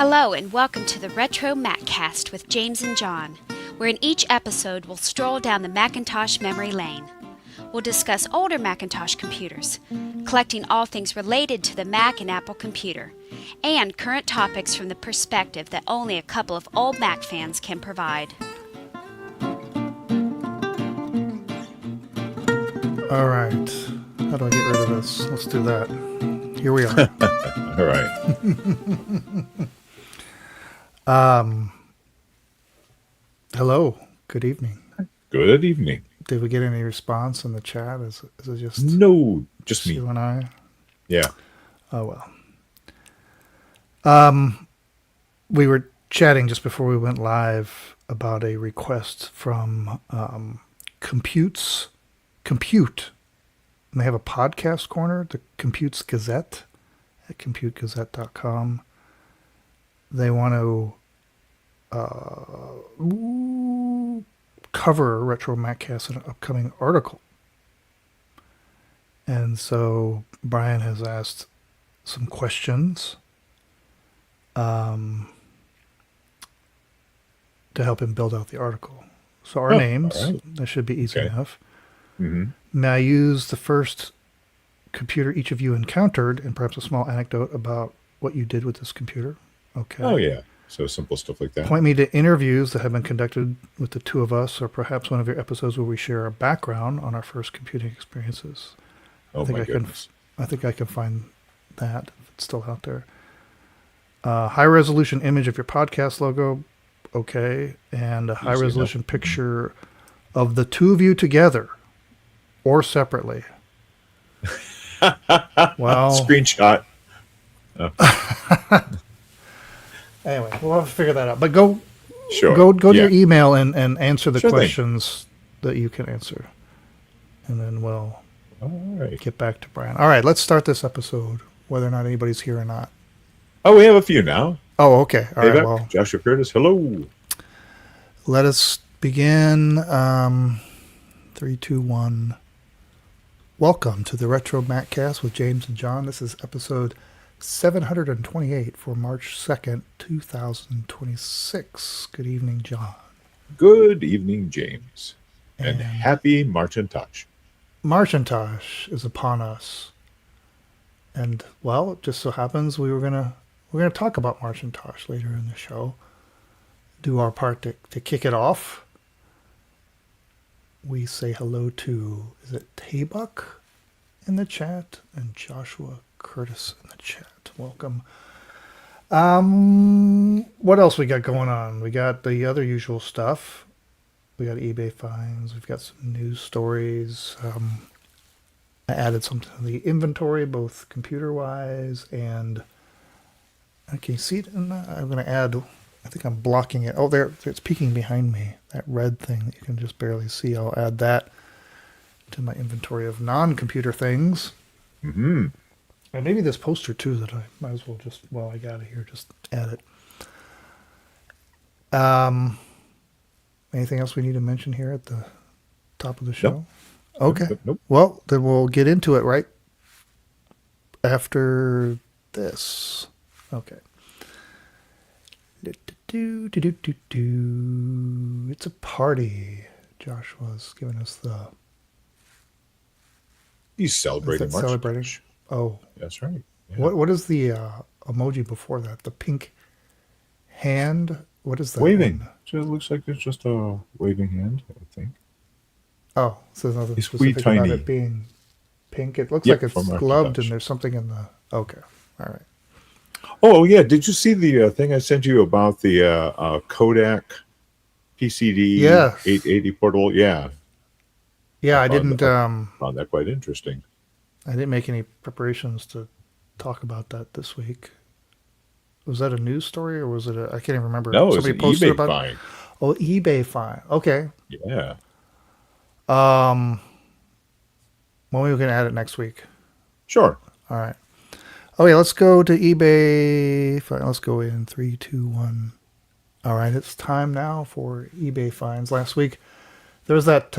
Hello and welcome to the RetroMacCast with James and John, where in each episode we'll stroll down the Macintosh memory lane. We'll discuss older Macintosh computers, collecting all things related to the Mac and Apple computer, and current topics from the perspective that only a couple of old Mac fans can provide. All right. How do I get rid of this? Let's do that. Here we are. All right. Hello. Good evening. Good evening. Did we get any response in the chat? Is it just No, just me. you and I? Yeah. Oh well. We were chatting just before we went live about a request from Compute. And they have a podcast corner, the Computes Gazette at ComputeGazette.com. They want to cover RetroMacCast in an upcoming article. And so Brian has asked some questions to help him build out the article. So our names, all right. that should be easy Okay. enough. Mm-hmm. May I use the first computer each of you encountered and perhaps a small anecdote about what you did with this computer? Okay. Oh, yeah. So simple stuff like that. Point me to interviews that have been conducted with the two of us, or perhaps one of your episodes where we share our background on our first computing experiences. Oh, my goodness. I think I can find that if it's still out there. High resolution image of your podcast logo, okay, and a high resolution picture of the two of you together or separately. Well, Screenshot. anyway, we'll have to figure that out. But go Sure. to your email and answer the Sure thing. questions that you can answer, and then we'll All right. get back to Brian. All right, let's start this episode, whether or not anybody's here or not. Oh, we have a few now. Oh, okay. All right. Payback. Well, Joshua Curtis. Hello. let us begin. 3, 2, 1. Welcome to the RetroMacCast with James and John. This is episode 728 for March 2nd, 2026. Good evening, John. Good evening, James. And And- happy Marcintosh. Marcintosh is upon us. And, well, it just so happens we're gonna talk about Marcintosh later in the show. Do our part to kick it off. We say hello to, is it Taybuck in the chat? And Joshua Curtis in the chat. Welcome. What else we got going on? We got the other usual stuff. We got eBay finds. We've got some news stories. I added something to the inventory, both computer-wise and... Can you see it? I'm going to add... I think I'm blocking it. Oh, there it's peeking behind me. That red thing that you can just barely see. I'll add that to my inventory of non-computer things. Mm-hmm. And maybe this poster too that I might as well just, while I got it here, just add it. Anything else we need to mention here at the top of the show? Nope. Okay. Nope. Well, then we'll get into it right after this. Okay. It's a party. Joshua's giving us the... He's celebrating Is that celebrating? Marcintosh. Oh, That's right. Yeah. what is the emoji before that? The pink hand? What is that? Waving. one? So it looks like it's just a waving hand, I think. Oh, so there's nothing It's specific wee about tiny. it being pink. It looks Yep, like it's from gloved Macintosh. and there's something in the... Okay. All right. Oh, yeah. Did you see the thing I sent you about the Kodak PCD Yes. 880 portable? Yeah. Yeah, I found didn't... Found that quite interesting. I didn't make any preparations to talk about that this week. Was that a news story or was it I can't even remember. No, it's Somebody an posted eBay about find. Oh, eBay find. Okay. Yeah. When are we going to add it next week? Sure. All right. Okay, let's go to eBay. Let's go in 3, 2, 1. All right, it's time now for eBay finds. Last week, there was that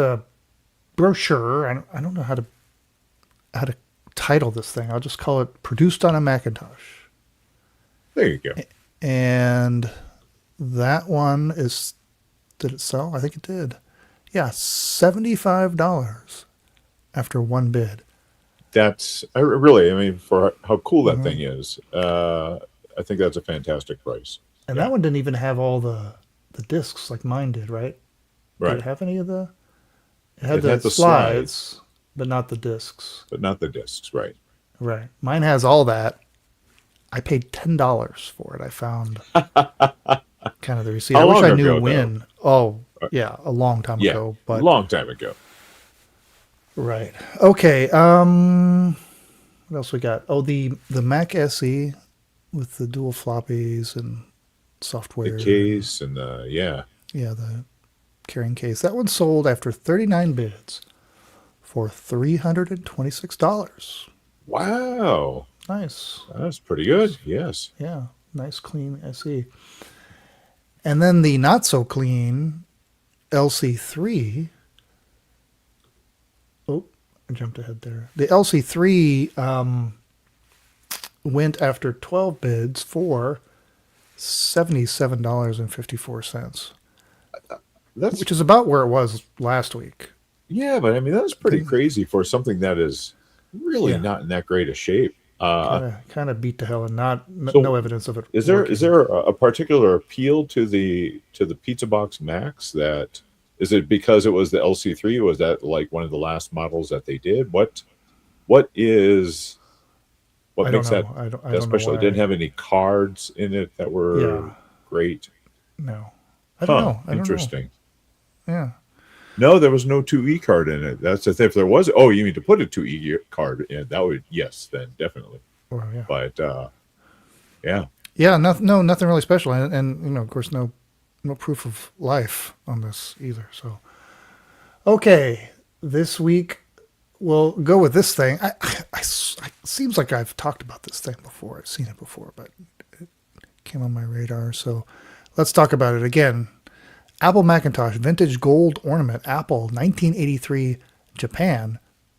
brochure. I don't know how to title this thing. I'll just call it "Produced on a Macintosh." There you go. And that one is, did it sell? I think it did. Yeah, $75 after one bid. That's really, I mean, for how cool that Mhm. thing is, I think that's a fantastic price. And Yeah, that one didn't even have all the discs like mine did, right? Did it right. have any of the? It had It the had the slides, slides, but not the discs. but not the discs, right? Right. Mine has all that. I paid $10 for it. I found kind of the receipt. I How wish long I knew ago, though? when. Oh, Uh, yeah, a long time yeah, ago. But long time ago. right. Okay. What else we got? Oh, the Mac SE with the dual floppies and The software and case and the yeah. yeah, the carrying case. That one sold after 39 bids for $326. Wow, Nice. that's pretty good. Yes. Yeah, nice clean SE. And then the not so clean LC3. Oh, I jumped ahead there. The LC3 went after 12 bids for $77.54, That's which is about where it was last week. yeah, but I mean that's pretty Thing- crazy for something that is really Yeah, not in that great a shape. kind of beat to hell, and no So evidence of it is working. there a particular appeal to the Pizza Box Max? That is it because it was the LC3? Was that like one of the last models that they did? What is what I don't makes that know. I that don't know special? It didn't why. have any cards in it that were Yeah, great. no, I don't Huh? know. I don't know. Interesting. Yeah, No, there was no 2E card in it. That's if there was. Oh, you mean to put a 2E card in? That would yes, then definitely. well, yeah, But yeah, yeah. No, nothing really special, and of course, no proof of life on this either. So, okay, this week we'll go with this thing. It seems like I've talked about this thing before. I've seen it before, but it came on my radar. So, let's talk about it again. Apple Macintosh Vintage Gold Ornament, Apple 1983, Japan,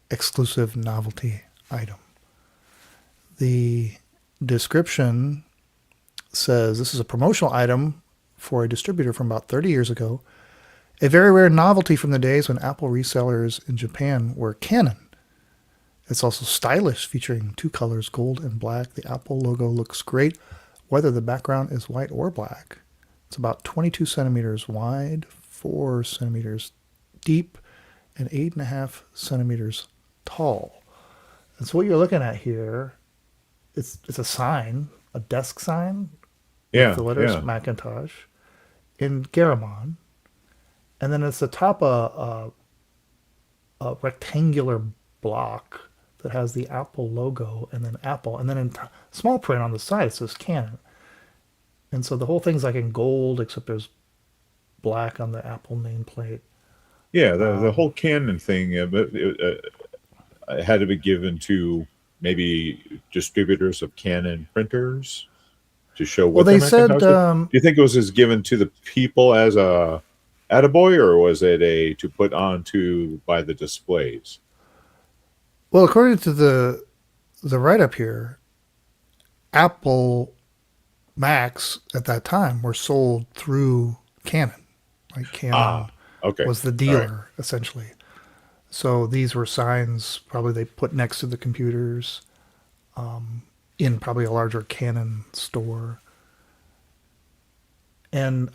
exclusive novelty item. The description says this is a promotional item for a distributor from about 30 years ago. A very rare novelty from the days when Apple resellers in Japan were Canon. It's also stylish, featuring two colors, gold and black. The Apple logo looks great, whether the background is white or black. It's about 22 centimeters wide, 4 centimeters deep, and 8.5 centimeters tall. And so what you're looking at here, it's a sign, a desk sign with yeah, the letters yeah. Macintosh in Garamond. And then it's atop a rectangular block that has the Apple logo and then Apple. And then in small print on the side, it says Canon. And so the whole thing's like in gold, except there's black on the Apple nameplate. Yeah, the whole Canon thing, it had to be given to maybe distributors of Canon printers to show Well, what they their said, Macintosh did. Do you think it was as given to the people as a attaboy, or was it a to put on to by the displays? well, according to the write up here, Apple Macs at that time were sold through Canon. Like Canon Ah, okay, was the all right. dealer essentially. So these were signs probably they put next to the computers in probably a larger Canon store. And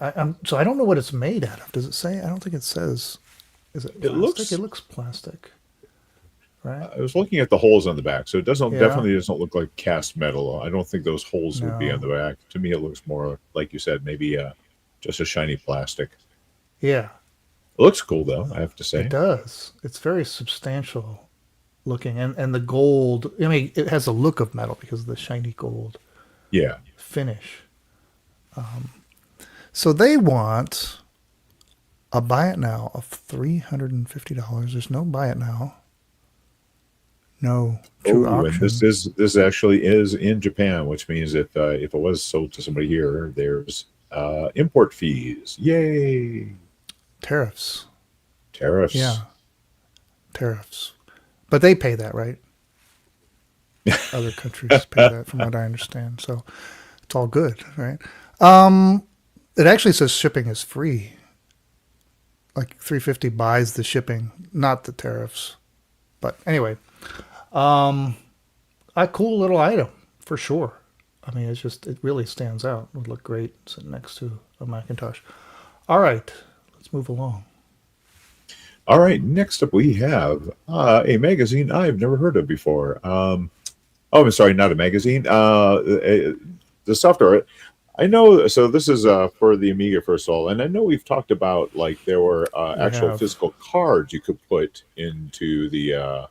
so I don't know what it's made out of. Does it say? I don't think it says. Is it It plastic? It looks. looks plastic, right? I was looking at the holes on the back, so it doesn't Yeah. definitely doesn't look like cast metal. I don't think those holes would be on No. the back. To me, it looks more like you said, maybe just a shiny plastic. Yeah, It looks cool though, I have to it say. does. It's very substantial looking, and the gold. I mean, it has a look of metal because of the shiny gold Yeah. finish. So they want a buy it now of $350. There's no buy it now. No true Oh, and auction. this actually is in Japan, which means if it was sold to somebody here, there's import fees. Yay! Tariffs. Tariffs. Yeah, tariffs. But they pay that, right? Other countries pay that, from what I understand. So it's all good, right? It actually says shipping is free. Like 350 buys the shipping, not the tariffs. But anyway, a cool little item for sure. I mean, it really stands out. It would look great sitting next to a Macintosh. All right, let's move along. All right, next up we have a magazine I've never heard of before. I'm sorry, not a magazine. The software. I know. So this is for the Amiga, first of all, and I know we've talked about like there were actual physical cards you could put into the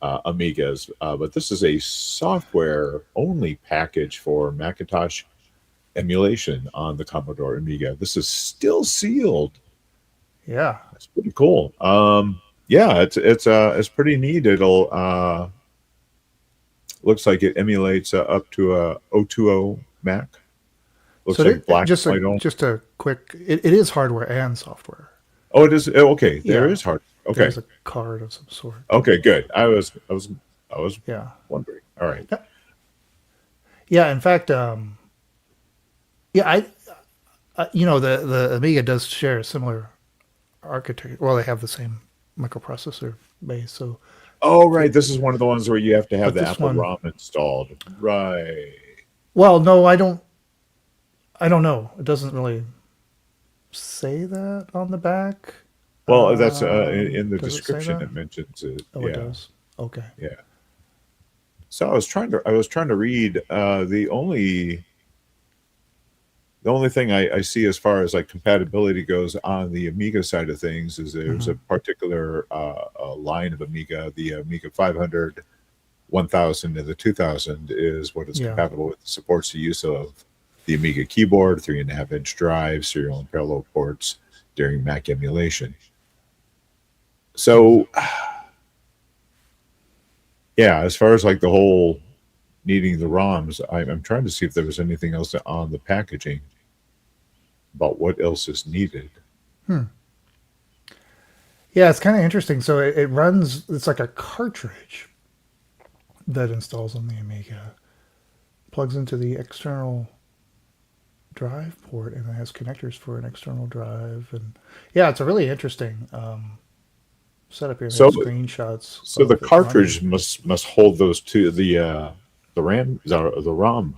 Amigas, but this is a software-only package for Macintosh emulation on the Commodore Amiga. This is still sealed. Yeah, that's pretty cool. Yeah, it's pretty neat. It'll looks like it emulates up to a 020 Mac. Looks so like black just and white. Just a quick. It is hardware and software. Oh, it is. Okay, there Yeah. is hard. Okay, There's a card of some sort. okay, good. I was Yeah. wondering. All right. Yeah. In fact, yeah, the Amiga does share a similar architecture. Well, they have the same microprocessor base. So, Oh, right. This is one of the ones where you have to have But the this Apple one- ROM installed. Right. well, no, I don't know. It doesn't really say that on the back. Well, that's in the does it say description. that? It mentions it. Oh, yeah. it does. Okay. Yeah. So I was trying to read the only thing I see as far as like compatibility goes on the Amiga side of things is there's a particular line of Amiga, the Amiga 500, 1000, and the 2000 is what is compatible with. It supports the use of the Amiga keyboard, 3.5-inch drive, serial and parallel ports during Mac emulation. So, yeah, as far as like the whole needing the ROMs, I'm trying to see if there was anything else on the packaging about what else is needed. Yeah, it's kind of interesting. So it runs. It's like a cartridge that installs on the Amiga, plugs into the external drive port, and it has connectors for an external drive. And yeah, it's a really interesting setup here. So- Screenshots. So of the it cartridge running. must hold those two the ROM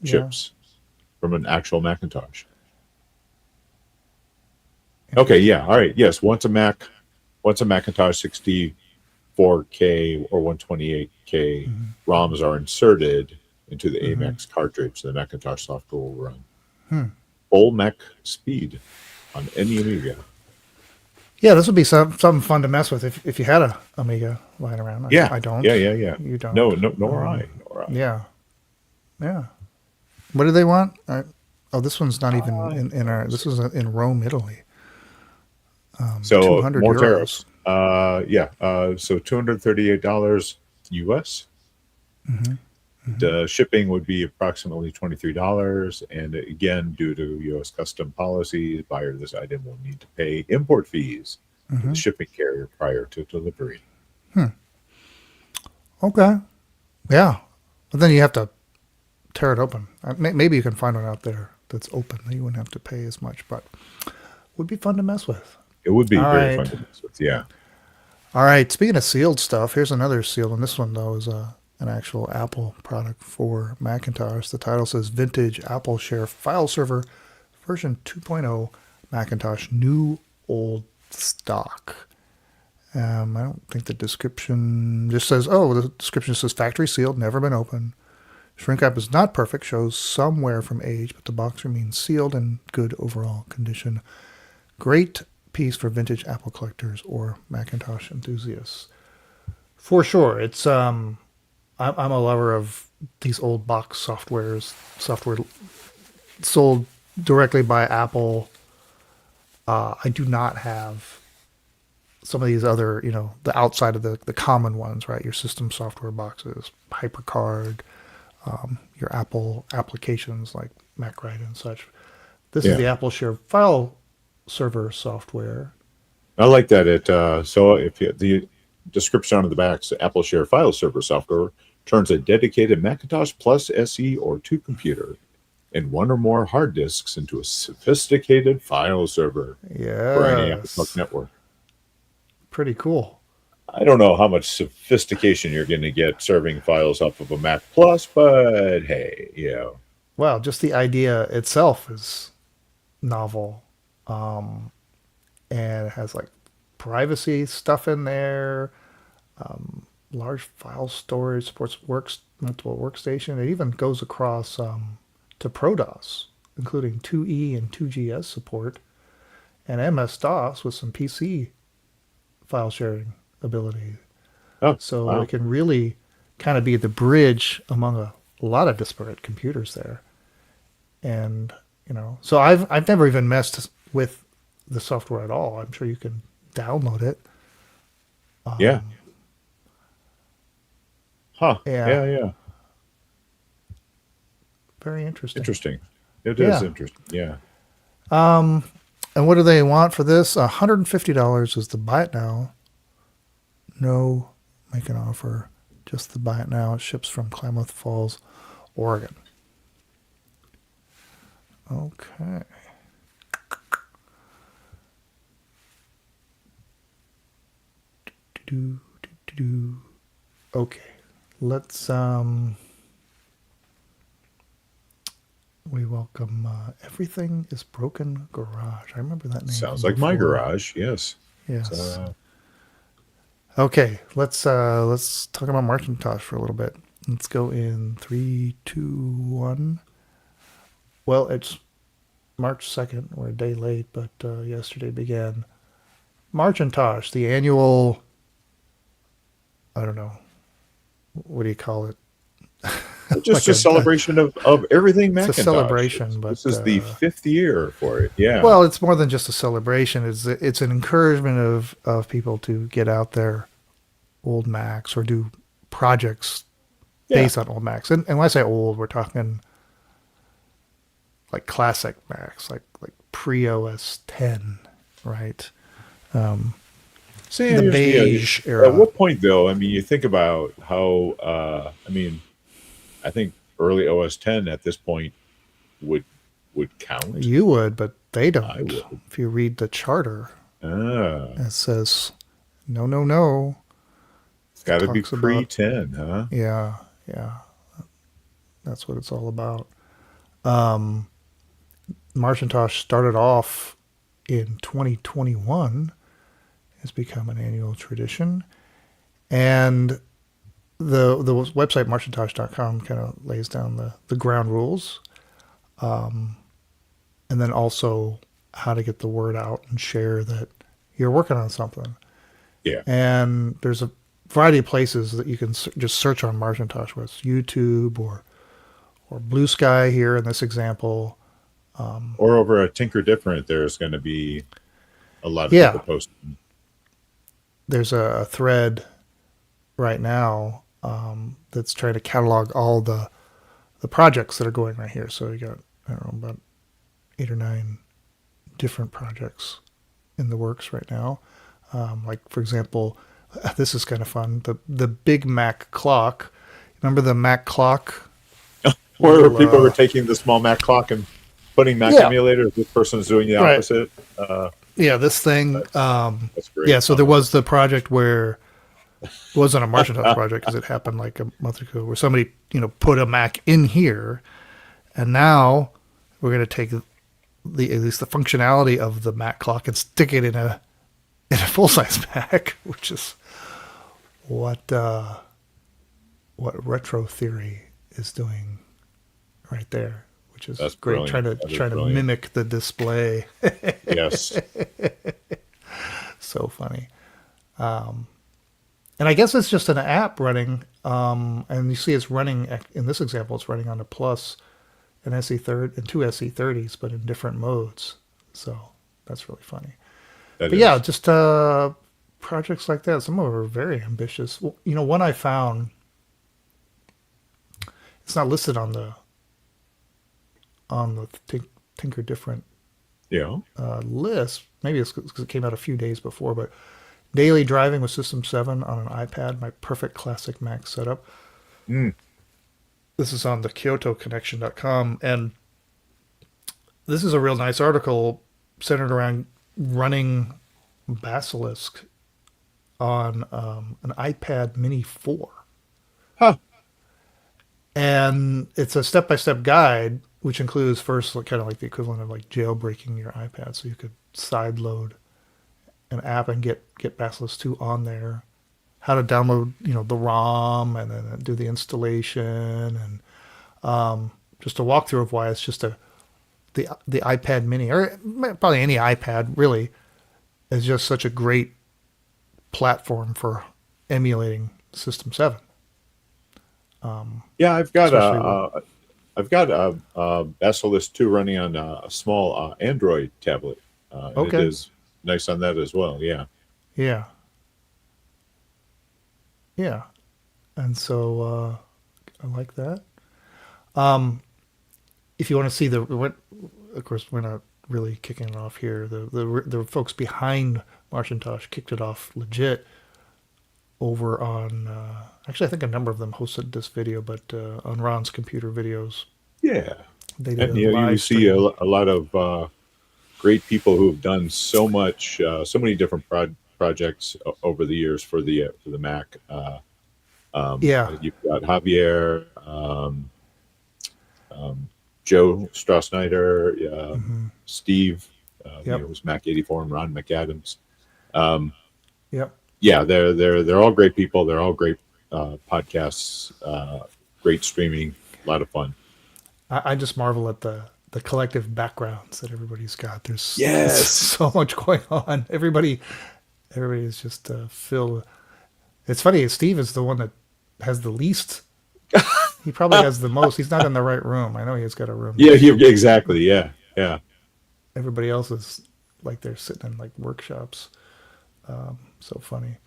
chips from an actual Macintosh. Okay, yeah, all right, yes. Once a Macintosh 64K or 128K ROMs are inserted into the AMAX cartridge, the Macintosh software will run full Mac speed on any Amiga. Yeah, this would be something fun to mess with if you had a Amiga lying around. Yeah, I don't. Yeah. You don't. No, nor I. Yeah. What do they want? This one's not even in our. This is in Rome, Italy. So 200 more euros. tariffs. So $238 US. The shipping would be approximately $23, and again, due to U.S. custom policy, the buyer of this item will need to pay import fees to the shipping carrier prior to delivery. Okay. Yeah. But then you have to tear it open. Maybe you can find one out there that's open that you wouldn't have to pay as much, but would be fun to mess with. It would be All very right. fun to mess with. Yeah. All right. Speaking of sealed stuff, here's another sealed one. This one, though, is an actual Apple product for Macintosh. The title says Vintage Apple Share File Server version 2.0 Macintosh New Old Stock. I don't think the description just says, the description says factory sealed, never been opened. Shrink wrap is not perfect, shows some wear from age, but the box remains sealed in good overall condition. Great piece for vintage Apple collectors or Macintosh enthusiasts. For sure. It's I'm a lover of these old box software sold directly by Apple. I do not have some of these other, the outside of the common ones, right? Your system software boxes, HyperCard, your Apple applications like MacWrite and such. This is the Apple Share File Server software. I like that. So if the description on the back says Apple Share File Server software turns a dedicated Macintosh Plus SE or 2 computer and one or more hard disks into a sophisticated file server for any Apple Yes. network. Pretty cool. I don't know how much sophistication you're going to get serving files off of a Mac Plus, but hey, Well, just the idea itself is novel. Um, and it has like privacy stuff in there, large file storage, supports multiple workstation. It even goes across to ProDOS, including 2E and 2GS support, and MS-DOS with some PC file sharing ability. Oh, So wow. it can really kind of be the bridge among a lot of disparate computers there. And so I've never even messed with the software at all. I'm sure you can download it. Yeah. Huh. Yeah, Yeah. very interesting. Interesting. It is Yeah. interesting. Yeah. And what do they want for this? $150 is the buy it now. No make an offer. Just the buy it now. It ships from Klamath Falls, Oregon. Okay. Okay. Let's we welcome Everything is Broken Garage. I remember that name. Sounds from like my before. garage. Yes. Yes. Okay, let's talk about Macintosh for a little bit. Let's go in 3, 2, 1. Well, it's March 2nd. We're a day late, but yesterday began Macintosh, the annual, I don't know, what do you call it? Just Like a celebration of everything it's a Macintosh. celebration, but This is the 5th year for it. Yeah. well, it's more than just a celebration. It's an encouragement of people to get out their old Macs or do projects Yeah. based on old Macs. And when I say old, we're talking like classic Macs, like pre-OS 10, right? See, The here's beige At era. what point, though? I mean, you think about how. I think early OS 10 at this point would count. You would, but they don't. I would. If you read the charter, Ah, it says, no. it's got to be Talks about- pre-10, huh? Yeah. That's what it's all about. Macintosh started off in 2021. It's become an annual tradition. And the website macintosh.com kind of lays down the ground rules. And then also how to get the word out and share that you're working on something. Yeah. And there's a variety of places that you can just search on Macintosh, whether it's YouTube or Blue Sky here in this example. Or over at Tinker Different, there's going to be a lot of Yeah. people posting. There's a thread right now that's trying to catalog all the projects that are going right here. So you got, I don't know, about 8 or 9 different projects in the works right now. Like, for example, this is kind of fun. The Big Mac clock. Remember the Mac clock? Where Little, people were taking the small Mac clock and putting Mac Yeah. emulators. This person's doing the Right. opposite. Yeah, this thing. That's great. Yeah, so there was the project where it wasn't a Macintosh project because it happened like a month ago, where somebody put a Mac in here, and now we're going to take at least the functionality of the Mac clock and stick it in a full size Mac, which is what retro theory is doing right there, which is That's great. brilliant. Trying to mimic the display. Yes. So funny. And I guess it's just an app running, and you see it's running, in this example, it's running on a Plus, an SE30, and 2 SE30s, but in different modes. So that's really funny. That But is. yeah, just projects like that. Some of them are very ambitious. Well, one I found, it's not listed on the Tinker Different Yeah. list. Maybe it's because it came out a few days before, but daily driving with System 7 on an iPad, my perfect classic Mac setup. Mm. This is on the KyotoConnection.com, and this is a real nice article centered around running Basilisk on an iPad Mini 4. Huh. And it's a step-by-step guide, which includes first kind of like the equivalent of like jailbreaking your iPad. So you could sideload an app and get Basilisk 2 on there. How to download, the ROM and then do the installation, and just a walkthrough of why it's just the iPad Mini, or probably any iPad really, is just such a great platform for emulating System 7. Yeah, Especially I've got a Basilisk 2 running on a small Android tablet. And it Okay. is nice on that as well. Yeah. Yeah. Yeah. And so I like that. If you want to see of course, we're not really kicking it off here. The folks behind Macintosh kicked it off legit over on, actually, I think a number of them hosted this video, but on Ron's Computer Videos, Yeah. they did And a you live see stream. a lot of great people who've done so much, so many different projects over the years for the Mac. Yeah. You've got Javier, Joe Strauss-Snyder, Hmm. Steve, Yep. who's Mac 84, and Ron McAdams. Um, Yep. yeah, they're all great people. They're all great podcasts, great streaming, a lot of fun. I just marvel at the collective backgrounds that everybody's got. There's Yes. so much going on. Everybody is just filled. It's funny. Steve is the one that has the least. He probably has the most. He's not in the right room. I know he's got a room. Yeah, exactly. Yeah, yeah. Everybody else is like they're sitting in like workshops. So funny.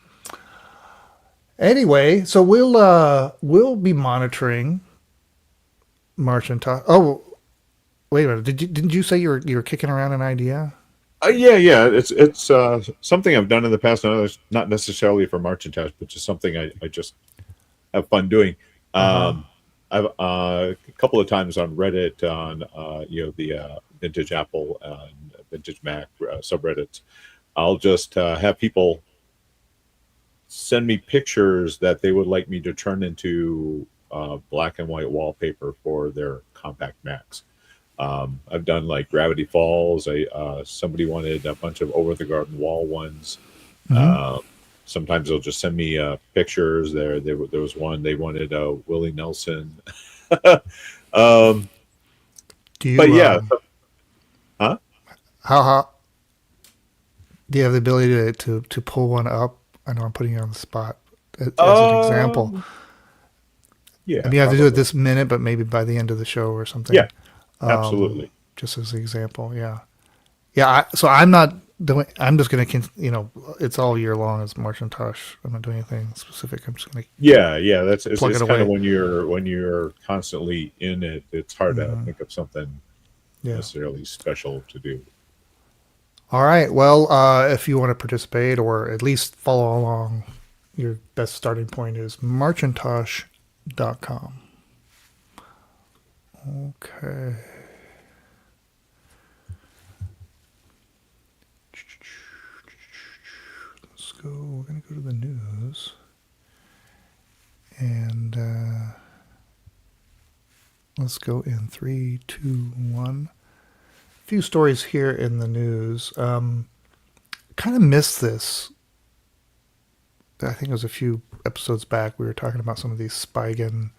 Anyway, so we'll be monitoring Macintosh. Oh, wait a minute. Didn't you say you were kicking around an idea? Yeah. It's something I've done in the past. Not necessarily for Macintosh, but just something I just have fun doing. Uh-huh. I've a couple of times on Reddit on the vintage Apple and vintage Mac subreddits. I'll just have people send me pictures that they would like me to turn into black and white wallpaper for their compact Macs. I've done like Gravity Falls. Somebody wanted a bunch of over the garden wall ones. Mm-hmm. Sometimes they'll just send me pictures. There was one they wanted Willie Nelson. um, Do you? but yeah, huh? How do you have the ability to pull one up? I know I'm putting you on the spot as an example. Yeah, I mean, you have to do it probably. this minute, but maybe by the end of the show or something. Yeah, absolutely. Just as an example, yeah. Yeah, so I'm not doing. I'm just going to, it's all year long as Macintosh. I'm not doing anything specific. I'm just going to Yeah. That's it's plug it kind of away. when you're constantly in it. It's hard to Mhm. think of something Yeah. necessarily special to do. All right. Well, if you want to participate or at least follow along, your best starting point is marcintosh.com. Okay. Let's go. We're going to go to the news. And let's go in 3, 2, 1. A few stories here in the news. Kind of missed this. I think it was a few episodes back. We were talking about some of these Spigen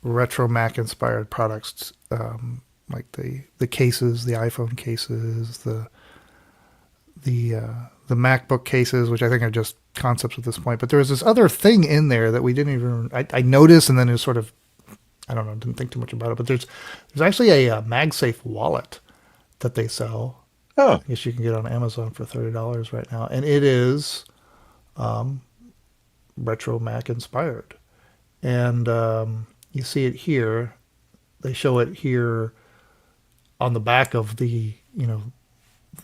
retro Mac inspired products, like the cases, the iPhone cases, the MacBook cases, which I think are just concepts at this point. But there was this other thing in there that we didn't even I noticed, and then it was sort of, I don't know, didn't think too much about it. But there's actually a MagSafe wallet that they sell. Oh, I guess you can get on Amazon for $30 right now, and it is retro Mac inspired. And you see it here. They show it here on the back of the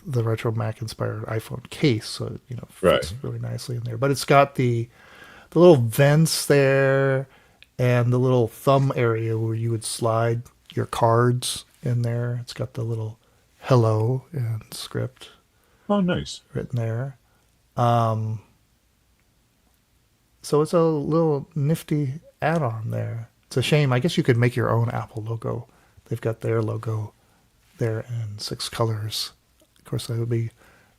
the retro Mac inspired iPhone case, so it fits right. really nicely in there. But it's got the little vents there and the little thumb area where you would slide your cards in there. It's got the little hello and script Oh, nice. written there. Um, so it's a little nifty add-on there. It's a shame. I guess you could make your own Apple logo. They've got their logo there in 6 colors. Of course, that would be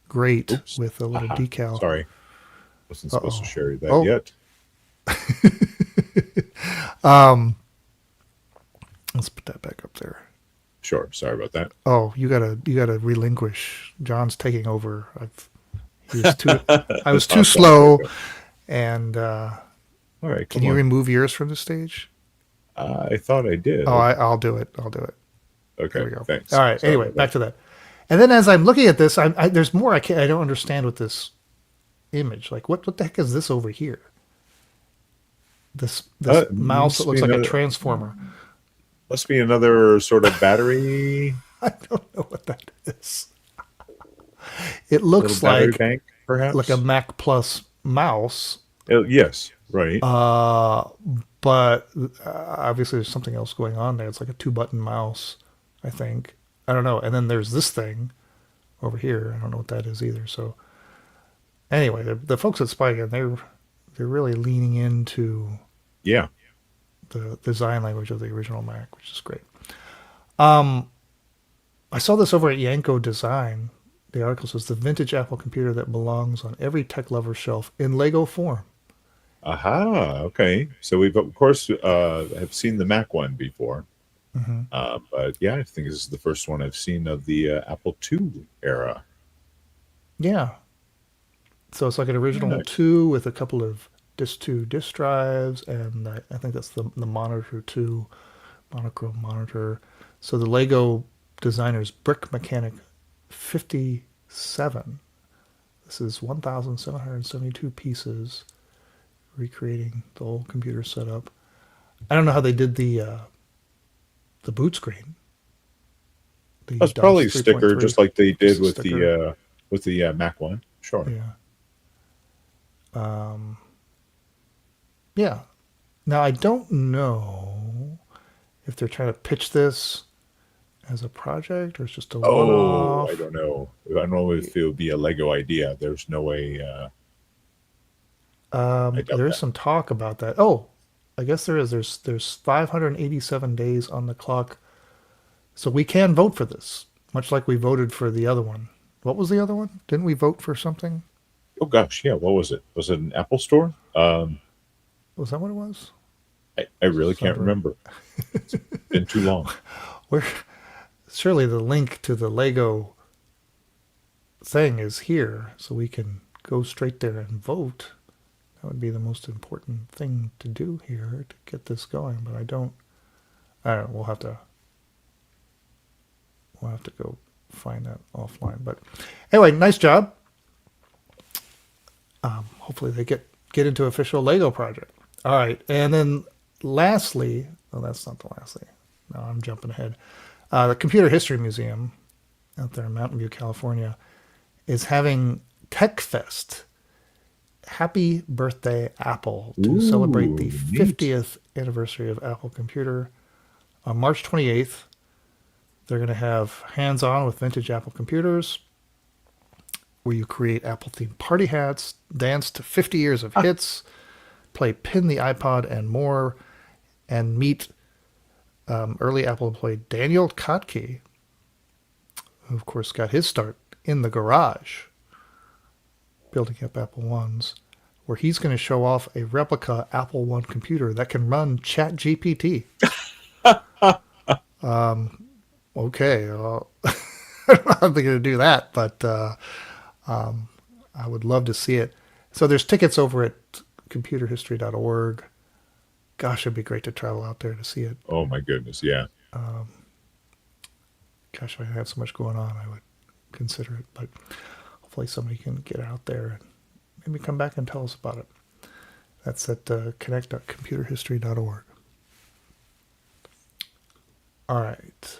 great Oops. with a little Haha. decal. Sorry. Wasn't supposed to Uh-oh. share that Oh. yet. Let's put that back up there. Sure. Sorry about that. Oh, you gotta relinquish. John's taking over. I was too slow. And All right. can Come you on. remove yours from the stage? I thought I did. Oh, I'll do it. Okay. There we go. Thanks. All right. Sorry Anyway, about back to that. And then as I'm looking at this, there's more I don't understand with this image. Like, what the heck is this over here? This mouse that looks like a transformer. Must be another sort of battery. I don't know what that is. It looks little battery like bank, perhaps. a Mac Plus mouse, Yes. Right. but obviously there's something else going on there. It's like a 2-button mouse, I think. I don't know. And then there's this thing over here. I don't know what that is either. So anyway, the folks at Spigen, they're really leaning into Yeah. the design language of the original Mac, which is great. I saw this over at Yanko Design. The article says the vintage Apple computer that belongs on every tech lover's shelf in Lego form. Aha. Okay. So we've of course have seen the Mac one before, but yeah, I think this is the first one I've seen of the Apple II era. Yeah. So it's like an original Nice. 2 with a couple of disk 2 disk drives, and I think that's the monitor too, monochrome monitor. So the Lego Designer's Brick Mechanic 57. This is 1,772 pieces, recreating the whole computer setup. I don't know how they did the boot screen. That's probably a DOS sticker, 3.3. just like they did Just a with sticker. the Mac one. Sure. Yeah. Yeah. Now, I don't know if they're trying to pitch this as a project or it's just a Oh, one-off. I don't know. I don't know if it would be a Lego idea. There's no way. I doubt There is that. some talk about that. Oh, I guess there is. There's 587 days on the clock. So we can vote for this, much like we voted for the other one. What was the other one? Didn't we vote for something? Oh gosh, yeah. What was it? Was it an Apple Store? Was that what it was? I really can't Something. remember. It's been too long. Where surely the link to the Lego thing is here, so we can go straight there and vote. That would be the most important thing to do here to get this going. But I don't know. We'll have to go find that offline. But anyway, nice job. Hopefully they get into official Lego project. All right, and then lastly, well, that's not the lastly. No, I'm jumping ahead. The Computer History Museum out there in Mountain View, California, is having Tech Fest. Happy birthday, Apple, to celebrate the neat. 50th anniversary of Apple Computer. On March 28th, they're going to have hands-on with vintage Apple computers, where you create Apple-themed party hats, dance to 50 years of hits, play Pin the iPod and more, and meet early Apple employee Daniel Kotke, who of course got his start in the garage, building up Apple Ones, where he's going to show off a replica Apple One computer that can run ChatGPT. Okay, well, I don't know how they're going to do that, but I would love to see it. So there's tickets over at computerhistory.org. Gosh, it'd be great to travel out there to see it. Oh my goodness, yeah. Gosh, if I had so much going on, I would consider it. But hopefully somebody can get out there and maybe come back and tell us about it. That's at connect.computerhistory.org. All right.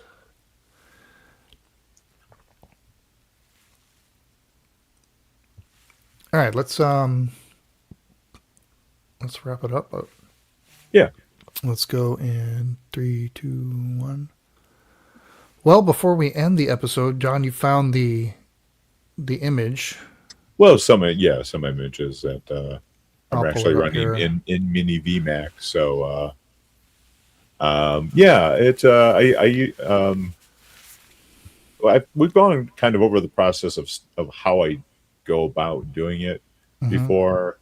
All right, let's wrap it up. Yeah. Let's go in 3, 2, 1. Well, before we end the episode, John, you found the image. Well, some images that I'm I'll pull actually it up running here. in Mini VMAX. So yeah, it's we've gone kind of over the process of how I go about doing it before.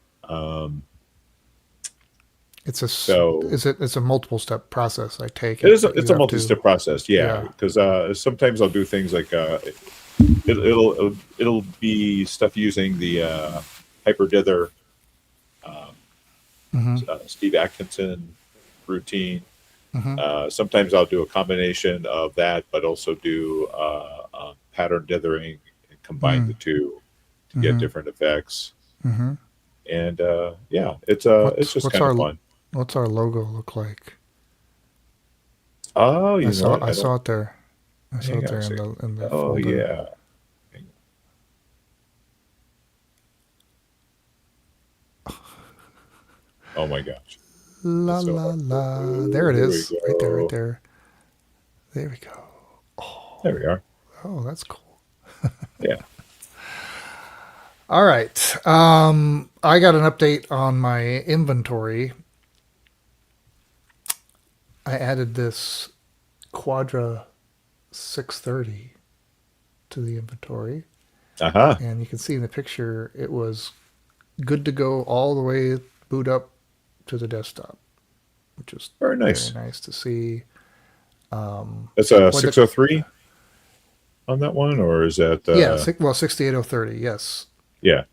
It's a So it's a multiple step process. I take it it. is That it's you a have to- multi-step process, yeah. Yeah. Because sometimes I'll do things like it'll be stuff using the hyper dither Steve Atkinson routine. Sometimes I'll do a combination of that, but also do pattern dithering and combine the two to get different effects. And yeah, it's just kind of fun. What's our logo look like? Oh, you know what? I saw it there. I saw Hang it on a there second. in the Oh folder. yeah. Oh my gosh. La So- la la. There it Here we is. Right there, go. right there. There we go. There we are. Oh, that's cool. Yeah. All right. I got an update on my inventory. I added this Quadra 630 to the inventory. And you can see in the picture it was good to go all the way boot up to the desktop, which is Very nice. Very nice to see. That's a 603 on that one, or is that? Yeah, 68030. Yes. Yeah.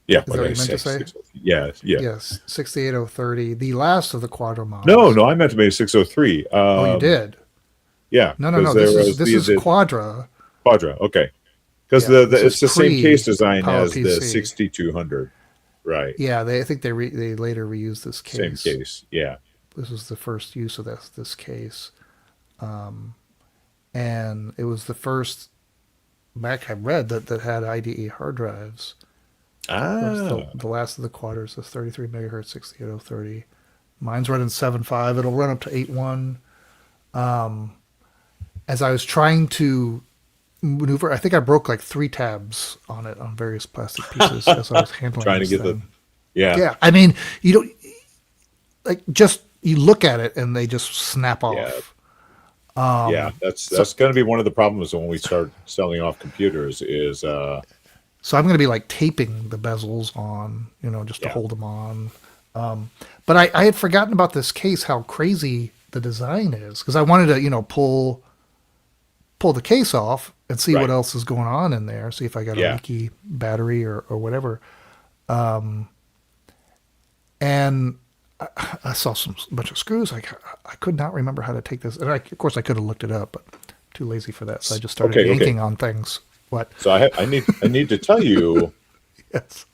Yeah. Is that what you meant to say? Yeah. Yeah. Yes, 68030. The last of the Quadra models. No, I meant to be 603. Oh, you did? Yeah. No. 'cause This there is was the Quadra. Quadra. Okay. Because Yeah, this it's is the same case design Power as the PC. 6200. Right. Yeah, I think they later reused this case. Same case. Yeah. This was the first use of this case, and it was the first Mac I read that had IDE hard drives. It was the last of the Quadras, the 33 megahertz 68030. Mine's running 7.5. It'll run up to 8.1. As I was trying to maneuver, I think I broke like 3 tabs on it on various plastic pieces as I was handling Trying to this get thing. Yeah. I mean, you don't you look at it and they just snap off. Yeah. Yeah, that's going to be one of the problems when we start selling off computers is So I'm going to be like taping the bezels on, just to hold them on. But I had forgotten about this case, how crazy the design is, because I wanted to, pull the case off and see what else is going on in there, see if I got a leaky battery or whatever. And I saw a bunch of screws. I could not remember how to take this. And of course, I could have looked it up, but too lazy for that. So I just started yanking on things. What? So I need to tell you Yes.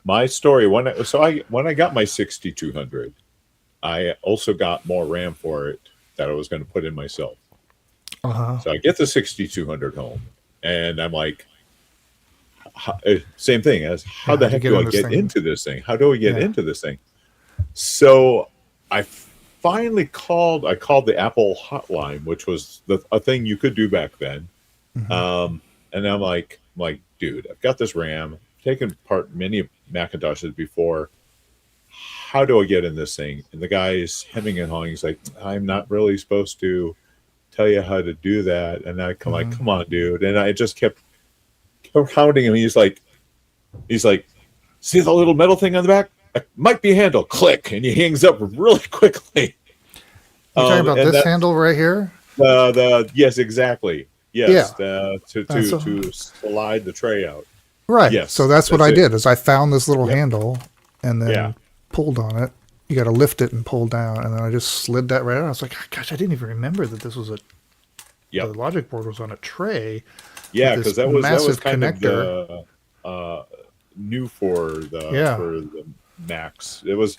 my story. When I got my 6200, I also got more RAM for it that I was going to put in myself. So I get the 6200 home, and I'm like, same thing as how the heck do I get into this thing? How do I get into this thing? So I finally called the Apple hotline, which was a thing you could do back then. And I'm like, dude, I've got this RAM, taken apart many Macintoshes before. How do I get in this thing? And the guy's hemming and hawing. He's like, I'm not really supposed to tell you how to do that. And I'm like, come on, dude. And I just kept hounding him. He's like, see the little metal thing on the back? It might be a handle. Click, and he hangs up really quickly. You're talking about this handle right here? Yes, exactly. Yes, to slide the tray out. Right. Yes, so that's what I did. Is I found this little handle and then pulled on it. You got to lift it and pull down, and then I just slid that right out. I was like, gosh, I didn't even remember that this was the logic board was on a tray. Yeah, because that was kind connector. of new for the Macs. It was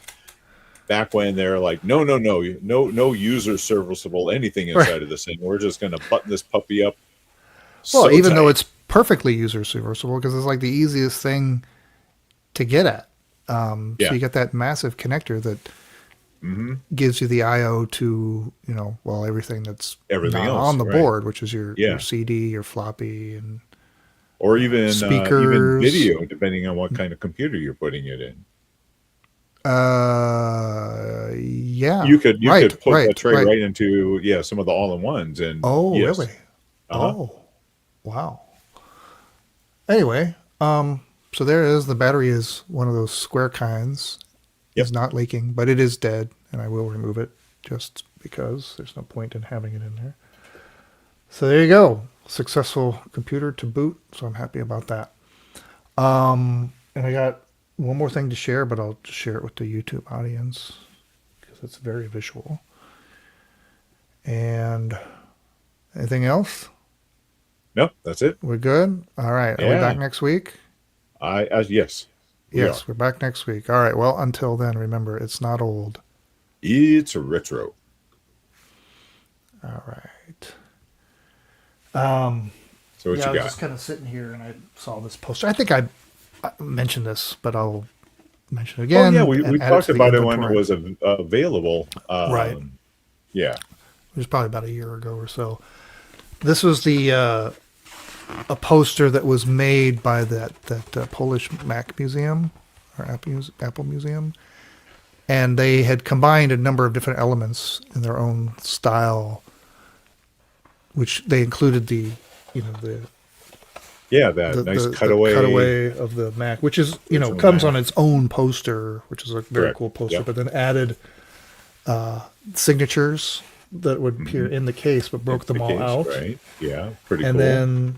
back when they're like, no user serviceable anything inside of this thing. We're just going to button this puppy up. Well, even though it's perfectly user serviceable, because it's like the easiest thing to get at. So you get that massive connector that Mm-hmm. gives you the I/O to, everything that's Everything not else, on the right. board, which is your Yeah. CD, your floppy, and Or even speakers. video, depending on what kind of computer you're putting it in. Yeah, You could put that tray right. right into some of the all-in-ones, and Oh, yes. really? Uh-huh. Oh, wow. Anyway, so there it is. The battery is one of those square kinds. Yep. It's not leaking, but it is dead, and I will remove it just because there's no point in having it in there. So there you go. Successful computer to boot, so I'm happy about that. And I got one more thing to share, but I'll just share it with the YouTube audience because it's very visual. And anything else? Nope, that's it. We're good? All right. Are we back next week? Yes. Yes, we're back next week. All right. Well, until then, remember, it's not old. It's retro. All right. So what you I was got? just kind of sitting here and I saw this poster. I think I mentioned this, but I'll mention it again. Oh, yeah, we talked about it when it was available. Right. Yeah. It was probably about a year ago or so. This was a poster that was made by that Polish Mac Museum or Apple Museum, and they had combined a number of different elements in their own style, which they included the nice cutaway of the Mac, which is original comes Mac. on its own poster, which is a very Correct. cool poster. Yep. But then added signatures that would appear in the case, but broke them all out. Right. Yeah. Pretty And cool. then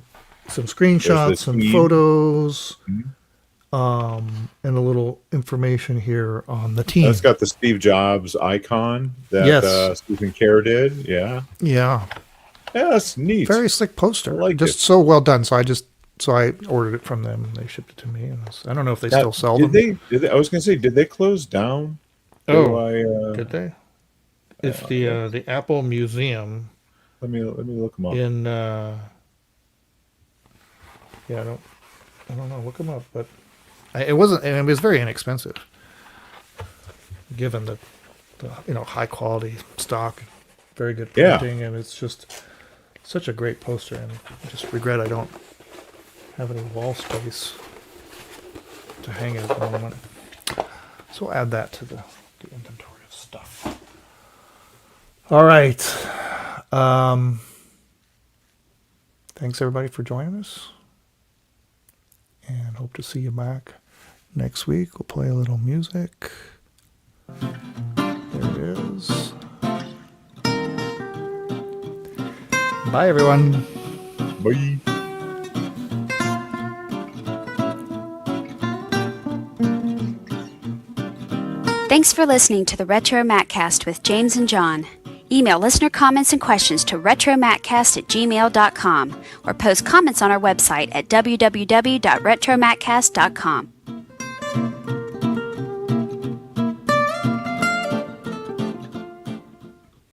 some screenshots, some photos, and a little information here on the team. That's got the Steve Jobs icon that Yes. Stephen Kerr did. Yeah. Yeah, That's neat. very slick poster. I like just it. so well done. So I ordered it from them. And they shipped it to me. And I don't know if they still sell them. Did they? I was going to say, did they close down? Did they? It's the Apple Museum Let me look them up. in. I don't know. Look them up, but it wasn't. And it was very inexpensive, given the high quality stock, very good printing, and it's just such a great poster. And I just regret I don't have any wall space to hang it at the moment. So we'll add that to the inventory of stuff. All right. Thanks everybody for joining us. And hope to see you back next week. We'll play a little music. There it is. Bye everyone. Bye. Thanks for listening to the RetroMacCast with James and John. Email listener comments and questions to retromaccast@gmail.com or post comments on our website at www.retromaccast.com.